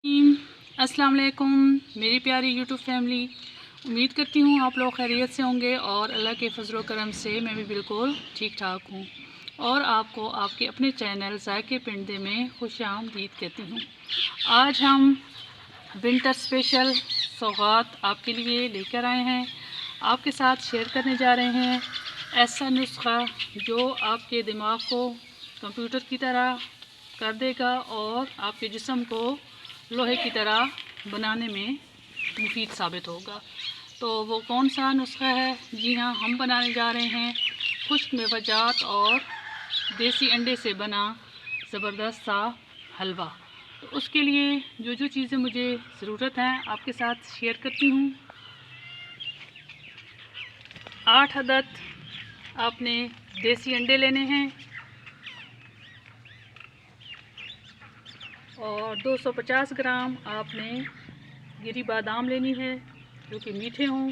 अस्सलाम वालेकुम मेरी प्यारी यूट्यूब फैमिली। उम्मीद करती हूँ आप लोग खैरियत से होंगे और अल्लाह के फजल करम से मैं भी बिल्कुल ठीक ठाक हूँ और आपको आपके अपने चैनल जायके पिंडे में खुशामदीद कहती हूँ। आज हम विंटर स्पेशल सौगात आपके लिए लेकर आए हैं, आपके साथ शेयर करने जा रहे हैं। ऐसा नुस्खा जो आपके दिमाग को कंप्यूटर की तरह कर देगा और आपके जिस्म को लोहे की तरह बनाने में मुफीद साबित होगा। तो वो कौन सा नुस्खा है? जी हाँ, हम बनाने जा रहे हैं खुश्क मेवाजात और देसी अंडे से बना ज़बरदस्त सा हलवा। तो उसके लिए जो जो चीज़ें मुझे ज़रूरत है आपके साथ शेयर करती हूँ। 8 अदद आपने देसी अंडे लेने हैं और 250 ग्राम आपने गिरी बादाम लेनी है जो कि मीठे हों।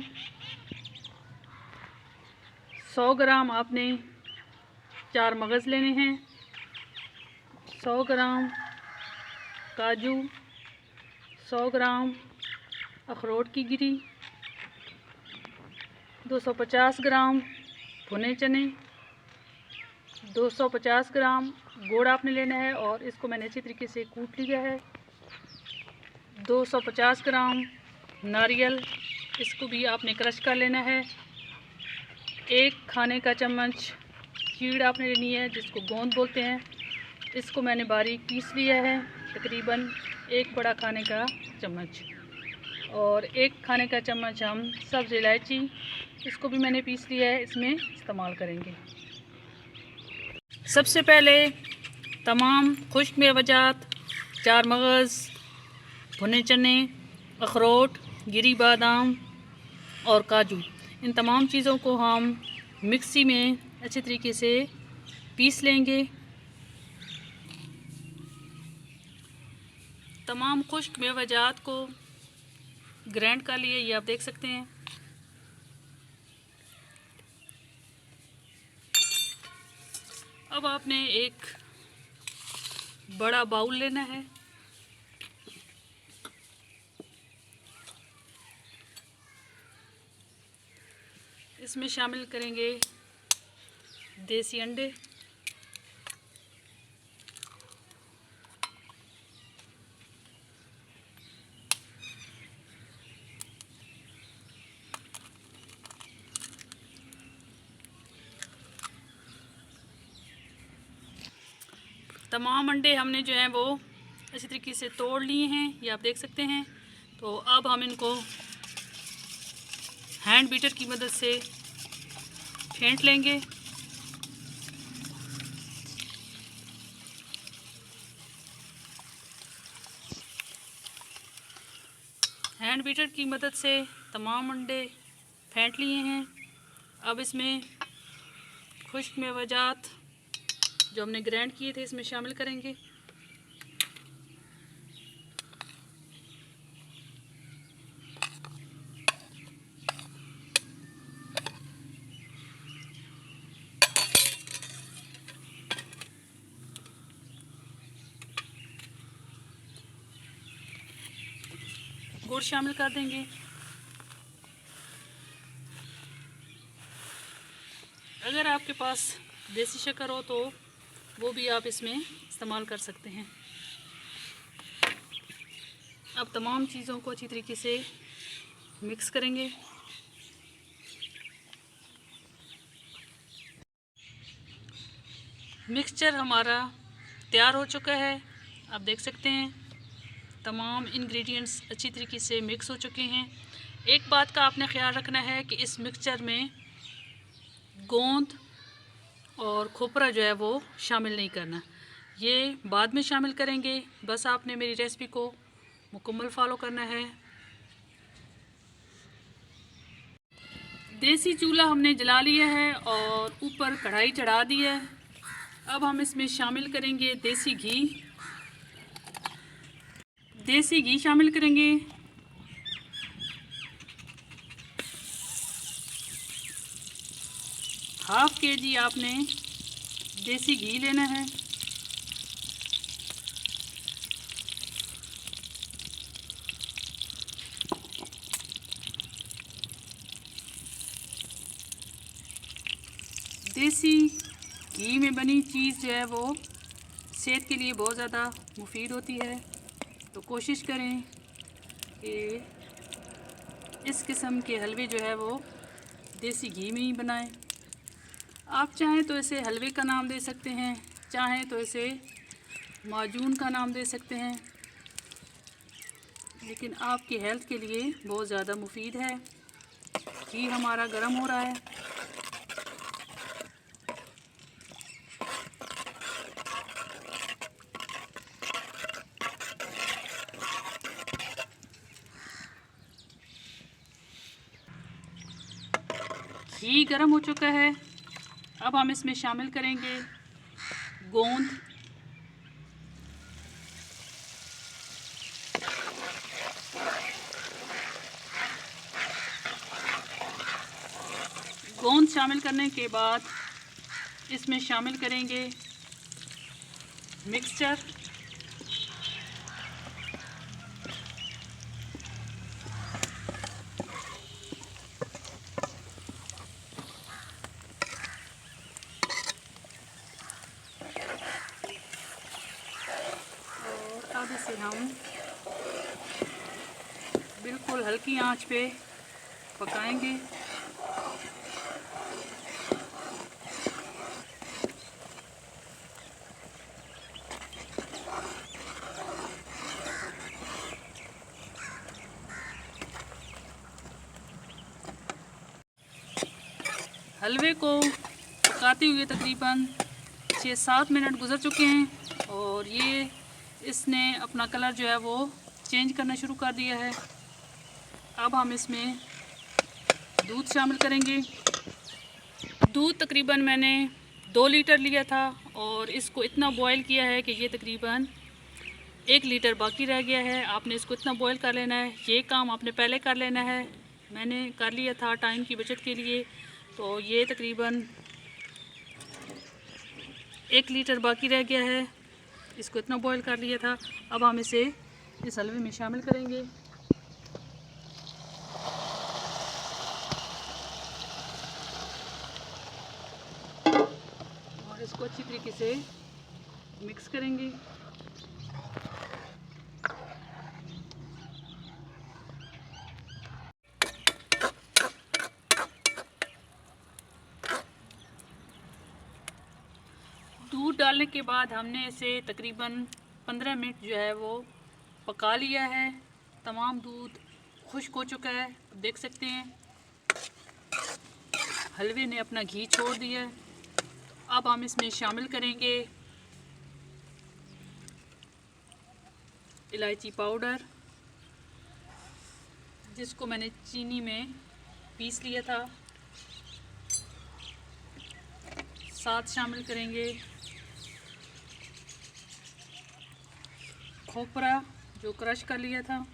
100 ग्राम आपने 4 मगज़ लेने हैं, 100 ग्राम काजू, 100 ग्राम अखरोट की गिरी, 250 ग्राम भुने चने, 250 ग्राम गुड़ आपने लेना है और इसको मैंने अच्छी तरीके से कूट लिया है। 250 ग्राम नारियल, इसको भी आपने क्रश कर लेना है। 1 खाने का चम्मच चीड़ आपने लेनी है जिसको गोंद बोलते हैं, इसको मैंने बारीक पीस लिया है, तकरीबन 1 बड़ा खाने का चम्मच। और 1 खाने का चम्मच हम सब्ज़ इलायची, इसको भी मैंने पीस लिया है, इसमें इस्तेमाल करेंगे। सबसे पहले तमाम खुश्क मेवाजात, 4 मगज़, भुने चने, अखरोट, गिरी बादाम और काजू, इन तमाम चीज़ों को हम मिक्सी में अच्छे तरीके से पीस लेंगे। तमाम खुश्क मेवाजात को ग्राइंड कर लिए, ये आप देख सकते हैं। अब आपने एक बड़ा बाउल लेना है, इसमें शामिल करेंगे देसी अंडे, तमाम अंडे हमने जो हैं वो अच्छी तरीके से तोड़ लिए हैं, ये आप देख सकते हैं। तो अब हम इनको हैंड बीटर की मदद से फेंट लेंगे। हैंड बीटर की मदद से तमाम अंडे फेंट लिए हैं। अब इसमें खुश्क मेवाजात जो हमने ग्राइंड किए थे इसमें शामिल करेंगे। गुड़ शामिल कर देंगे। अगर आपके पास देसी शक्कर हो तो वो भी आप इसमें इस्तेमाल कर सकते हैं। अब तमाम चीज़ों को अच्छी तरीके से मिक्स करेंगे। मिक्सचर हमारा तैयार हो चुका है, आप देख सकते हैं तमाम इंग्रेडिएंट्स अच्छी तरीके से मिक्स हो चुके हैं। एक बात का आपने ख्याल रखना है कि इस मिक्सचर में गोंद और खोपरा जो है वो शामिल नहीं करना, ये बाद में शामिल करेंगे। बस आपने मेरी रेसिपी को मुकम्मल फॉलो करना है। देसी चूल्हा हमने जला लिया है और ऊपर कढ़ाई चढ़ा दी है। अब हम इसमें शामिल करेंगे देसी घी। देसी घी शामिल करेंगे। हाफ केजी आपने देसी घी लेना है। देसी घी में बनी चीज़ जो है वो सेहत के लिए बहुत ज़्यादा मुफीद होती है। तो कोशिश करें कि इस किस्म के हलवे जो है वो देसी घी में ही बनाएं। आप चाहें तो इसे हलवे का नाम दे सकते हैं, चाहें तो इसे माजून का नाम दे सकते हैं, लेकिन आपकी हेल्थ के लिए बहुत ज़्यादा मुफीद है। घी हमारा गर्म हो रहा है। घी गर्म हो चुका है। अब हम इसमें शामिल करेंगे गोंद, गोंद शामिल करने के बाद इसमें शामिल करेंगे मिक्सचर, और अब इसे हम बिल्कुल हल्की आंच पे पकाएंगे। हलवे को पकाते हुए तकरीबन 6-7 मिनट गुज़र चुके हैं और ये इसने अपना कलर जो है वो चेंज करना शुरू कर दिया है। अब हम इसमें दूध शामिल करेंगे। दूध तकरीबन मैंने 2 लीटर लिया था और इसको इतना बॉयल किया है कि ये तकरीबन 1 लीटर बाकी रह गया है। आपने इसको इतना बॉयल कर लेना है। ये काम आपने पहले कर लेना है, मैंने कर लिया था टाइम की बचत के लिए। तो ये तकरीबन 1 लीटर बाकी रह गया है, इसको इतना बॉयल कर लिया था। अब हम इसे इस हलवे में शामिल करेंगे। और इसको अच्छी तरीके से मिक्स करेंगे। दूध डालने के बाद हमने इसे तकरीबन 15 मिनट जो है वो पका लिया है। तमाम दूध खुश्क हो चुका है, देख सकते हैं हलवे ने अपना घी छोड़ दिया है। अब हम इसमें शामिल करेंगे इलायची पाउडर, जिसको मैंने चीनी में पीस लिया था। साथ शामिल करेंगे खोपरा जो क्रश कर लिया था।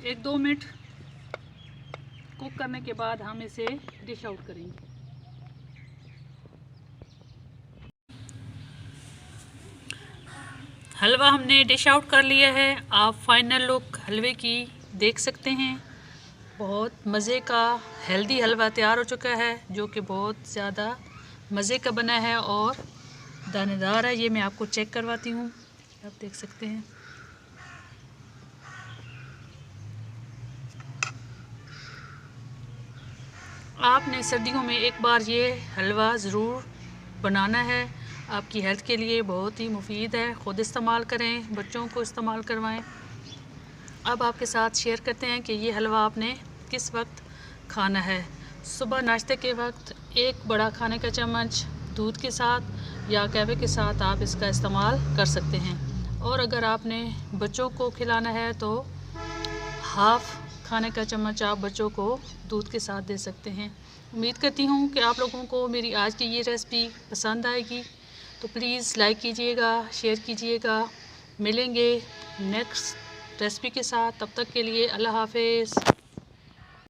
एक 2 मिनट कुक करने के बाद हम इसे डिश आउट करेंगे। हलवा हमने डिश आउट कर लिया है। आप फाइनल लुक हलवे की देख सकते हैं। बहुत मज़े का हेल्दी हलवा तैयार हो चुका है, जो कि बहुत ज़्यादा मज़े का बना है और दानेदार है। ये मैं आपको चेक करवाती हूँ, आप देख सकते हैं। आपने सर्दियों में एक बार ये हलवा ज़रूर बनाना है, आपकी हेल्थ के लिए बहुत ही मुफीद है। ख़ुद इस्तेमाल करें, बच्चों को इस्तेमाल करवाएं। अब आपके साथ शेयर करते हैं कि ये हलवा आपने किस वक्त खाना है। सुबह नाश्ते के वक्त 1 बड़ा खाने का चम्मच दूध के साथ या कहवे के साथ आप इसका इस्तेमाल कर सकते हैं। और अगर आपने बच्चों को खिलाना है तो हाफ़ खाने का चम्मच आप बच्चों को दूध के साथ दे सकते हैं। उम्मीद करती हूँ कि आप लोगों को मेरी आज की ये रेसिपी पसंद आएगी। तो प्लीज़ लाइक कीजिएगा, शेयर कीजिएगा। मिलेंगे नेक्स्ट रेसिपी के साथ, तब तक के लिए अल्लाह हाफ़िज़।